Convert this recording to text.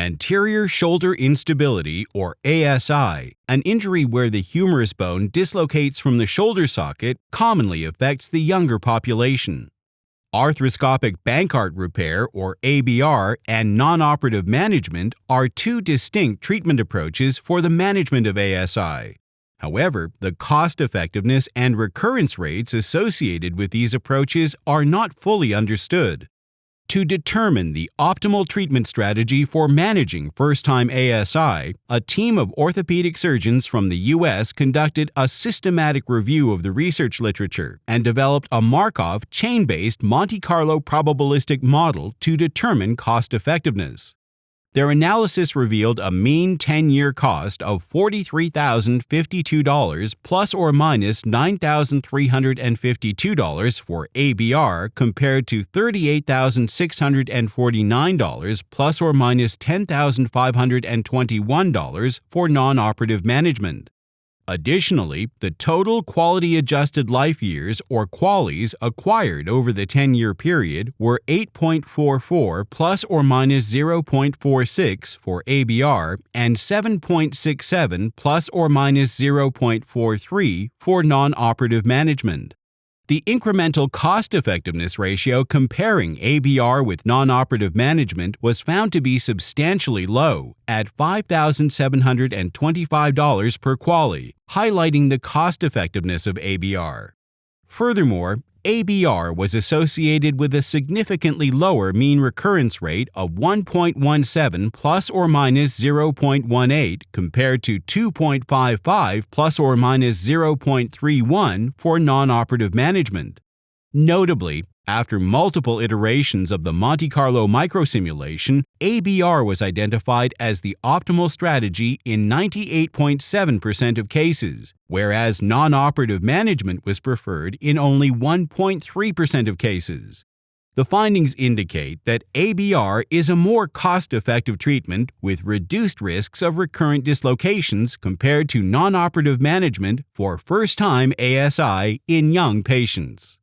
Anterior shoulder instability, or ASI, an injury where the humerus bone dislocates from the shoulder socket, commonly affects the younger population. Arthroscopic Bankart repair, or ABR, and non-operative management are two distinct treatment approaches for the management of ASI. However, the cost-effectiveness and recurrence rates associated with these approaches are not fully understood. To determine the optimal treatment strategy for managing first-time ASI, a team of orthopedic surgeons from the U.S. conducted a systematic review of the research literature and developed a Markov chain-based Monte Carlo probabilistic model to determine cost-effectiveness. Their analysis revealed a mean 10-year cost of $43,052 plus or minus $9,352 for ABR compared to $38,649 plus or minus $10,521 for non-operative management. Additionally, the total quality-adjusted life years, or QALYs, acquired over the 10-year period were 8.44 plus or minus 0.46 for ABR and 7.67 plus or minus 0.43 for non-operative management. The incremental cost-effectiveness ratio comparing ABR with non-operative management was found to be substantially low, at $5,725 per QALY, highlighting the cost-effectiveness of ABR. Furthermore, ABR was associated with a significantly lower mean recurrence rate of 1.17 plus or minus 0.18 compared to 2.55 plus or minus 0.31 for non-operative management. Notably, after multiple iterations of the Monte Carlo microsimulation, ABR was identified as the optimal strategy in 98.7% of cases, whereas non-operative management was preferred in only 1.3% of cases. The findings indicate that ABR is a more cost-effective treatment with reduced risks of recurrent dislocations compared to non-operative management for first-time ASI in young patients.